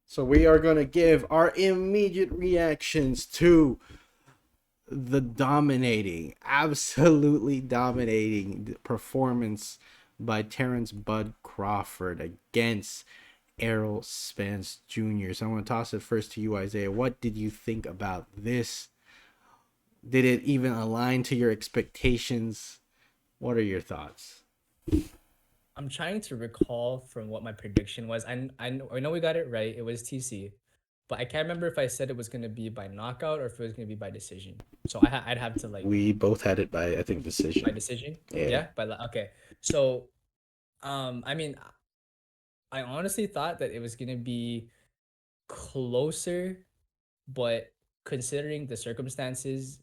So we are going to give our immediate reactions to the absolutely dominating performance by Terrence Bud Crawford against Errol Spence Jr. So I'm going to toss it first to you, Isaiah. What did you think about this? Did it even align to your expectations? What are your thoughts? I'm trying to recall from what my prediction was. I know we got it right. It was TC, but I can't remember if I said it was gonna be by knockout or if it was gonna be by decision. So I'd have to like We both had it by, I think, by decision. decision. Yeah. Yeah, okay. So I mean, I honestly thought that it was gonna be closer, but considering the circumstances,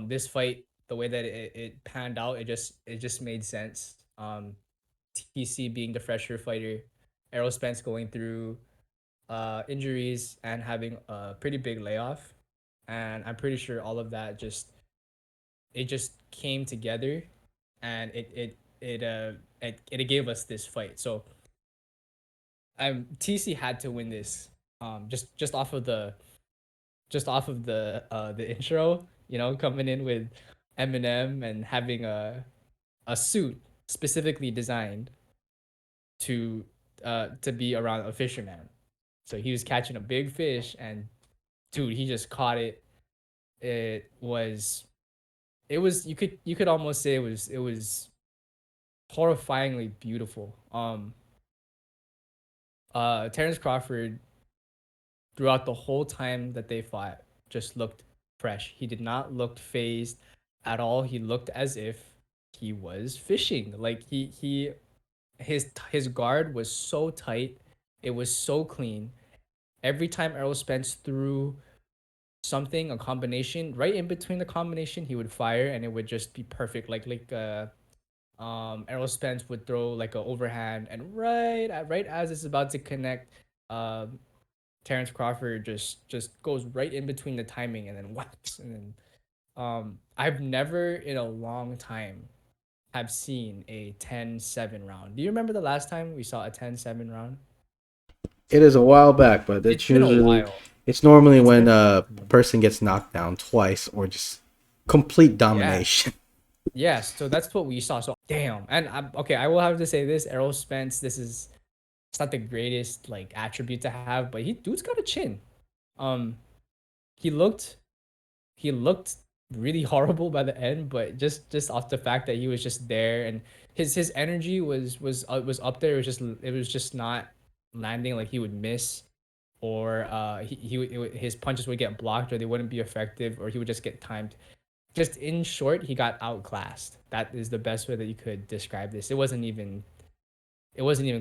this fight, the way that it panned out, it just made sense. TC being the fresher fighter, Errol Spence going through injuries and having a pretty big layoff, and I'm pretty sure all of that just came together, and it gave us this fight. So TC had to win this, just off of the intro, coming in with Eminem and having a suit specifically designed to be around a fisherman. So he was catching a big fish, and dude, he just caught it. It was you could almost say it was horrifyingly beautiful. Terrence Crawford, throughout the whole time that they fought, just looked fresh. He did not look phased at all. He looked as if he was fishing. Like his guard was so tight. It was so clean. Every time Errol Spence threw something, a combination, right in between the combination, he would fire and it would just be perfect. Errol Spence would throw like a overhand, and right as it's about to connect, um Terrence Crawford just goes right in between the timing and then whacks, and then I've never in a long time have seen a 10-7 round. Do you remember the last time we saw a 10-7 round? It is a while back, but It's been a while. it's normally It's when been a person gets knocked down twice or just complete Yeah. domination. Yeah, so that's what we saw. So damn. And okay, I will have to say this, Errol Spence, it's not the greatest like attribute to have, but he dude's got a chin. Um he looked he looked really horrible by the end, but just off the fact that he was just there, and his energy was up there. It was just not landing. Like he would miss, or his punches would get blocked, or they wouldn't be effective, or he would just get timed. Just in short, he got outclassed. That is the best way that you could describe this. It wasn't even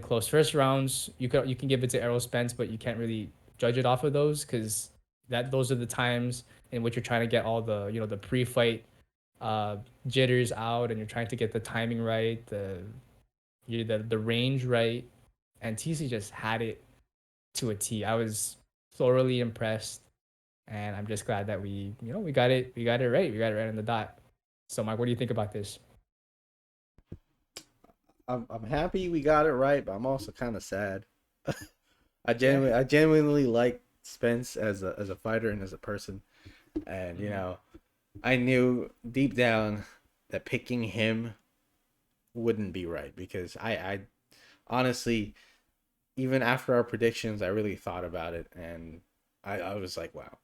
close. First rounds, you can give it to Errol Spence, but you can't really judge it off of those, because those are the times in which you're trying to get all the pre-fight uh jitters out, and you're trying to get the timing right, the range right, and TC just had it to a T. I was thoroughly impressed, and I'm just glad that we got it right on the dot. So Mike, what do you think about this? I'm happy we got it right, but I'm also kind of sad. Yeah. I genuinely like Spence as a fighter and as a person, and Mm-hmm. I knew deep down that picking him wouldn't be right because I honestly, even after our predictions, I really thought about it, and I was like, wow,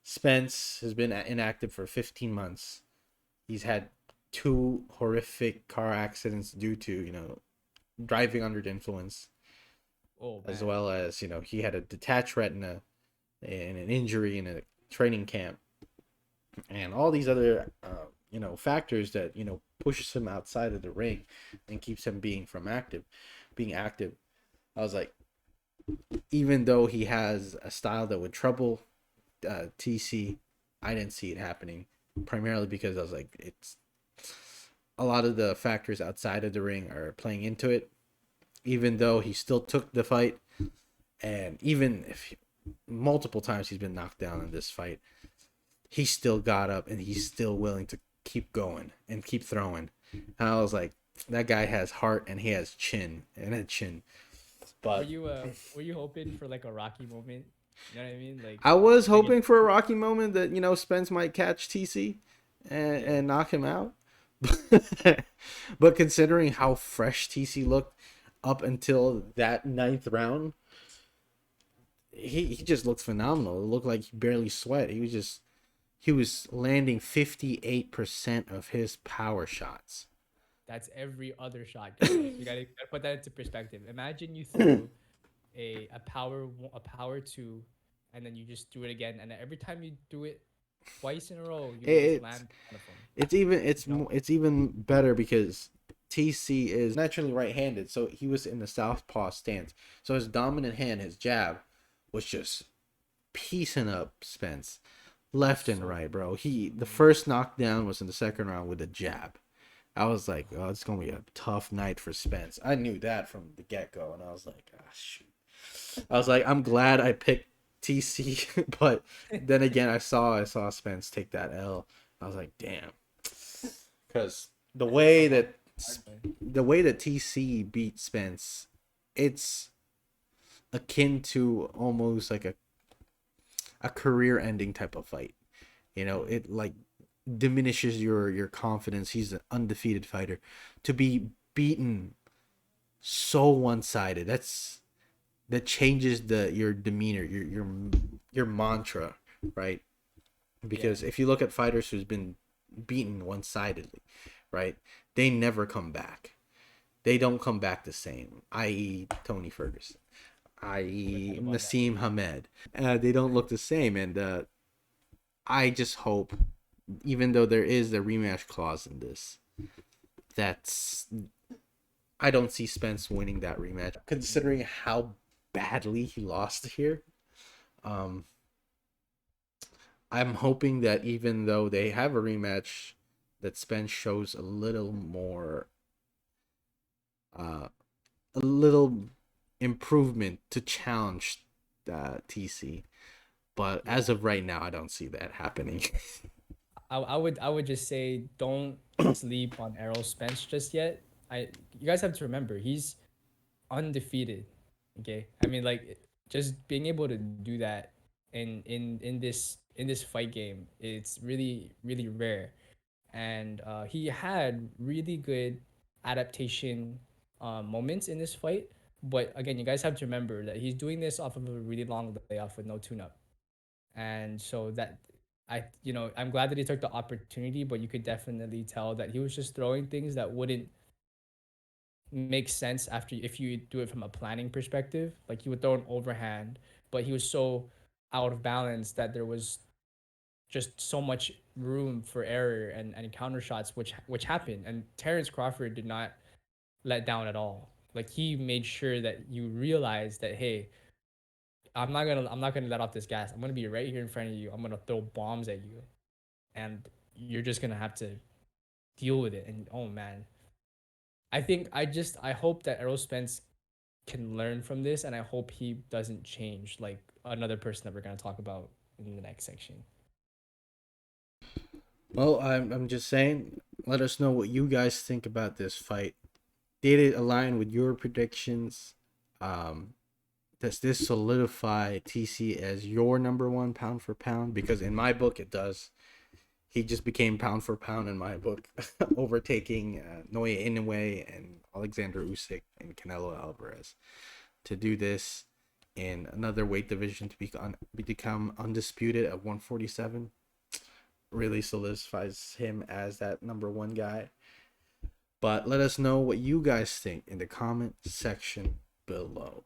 Spence has been inactive for 15 months. He's had two horrific car accidents due to driving under the influence, Oh as man. well as he had a detached retina and an injury in a training camp, and all these other factors that pushes him outside of the ring and keeps him being active. I was like, even though he has a style that would trouble TC, I didn't see it happening. Primarily because I was like, it's a lot of the factors outside of the ring are playing into it. Even though he still took the fight, and even if multiple times he's been knocked down in this fight, he still got up and he's still willing to keep going and keep throwing. And I was like, that guy has heart and he has chin and a chin. But were you hoping for like a Rocky moment? You know what I mean? I was Like hoping for a Rocky moment that, Spence might catch TC yeah, and knock him out. But considering how fresh TC looked up until that ninth round, he just looked phenomenal. It looked like he barely sweat. He was landing 58% of his power shots. that's every other shot, guys. You gotta put that into perspective. Imagine you threw a power two, and then you just do it again, and every time you do it twice in a row, you would just It's land one of them. it's even better because TC is naturally right-handed, so he was in the southpaw stance. So his dominant hand, his jab, was just piecing up Spence left and right, bro. The first knockdown was in the second round with a jab. I was like, oh, it's gonna be a tough night for Spence. I knew that from the get-go, and I was like, ah, shoot. I was like, I'm glad I picked TC, but then again, I saw Spence take that L. I was like, damn, because the way that TC beat Spence, it's akin to almost like a career-ending type of fight. It like diminishes your confidence. He's an undefeated fighter. To be beaten so one-sided, that changes your demeanor, your mantra, right? Because Yeah. if you look at fighters who's been beaten one-sidedly, right, they never come back. They don't come back the same, i.e. Tony Ferguson, Never i.e. thought about that. Nassim Hamed. They don't look the same, and I just hope, even though there is a rematch clause in this, that's I don't see Spence winning that rematch, considering how badly he lost here. Um, I'm hoping that even though they have a rematch, that Spence shows a little more, uh, a little improvement to challenge TC. But Yeah. as of right now, I don't see that happening. I would just say don't sleep on Errol Spence just yet. You guys have to remember he's undefeated. Okay, I mean like just being able to do that in this fight game, it's really rare, and he had really good adaptation moments in this fight. But again, you guys have to remember that he's doing this off of a really long layoff with no tune-up, and so that I'm glad that he took the opportunity, but you could definitely tell that he was just throwing things that wouldn't make sense after if you do it from a planning perspective. Like he would throw an overhand, but he was so out of balance that there was just so much room for error and counter shots, which happened. And Terrence Crawford did not let down at all. Like he made sure that you realize that, hey, I'm not gonna let off this gas. I'm gonna be right here in front of you. I'm gonna throw bombs at you, and you're just gonna have to deal with it. And oh man, I hope that Errol Spence can learn from this, and I hope he doesn't change like another person that we're gonna talk about in the next section. Well, I'm just saying, let us know what you guys think about this fight. Did it align with your predictions? Does this solidify TC as your number one pound for pound? Because in my book, it does. He just became pound for pound in my book, overtaking Naoya Inoue and Alexander Usyk and Canelo Alvarez. To do this in another weight division to become undisputed at 147 really solidifies him as that number one guy. But let us know what you guys think in the comment section below.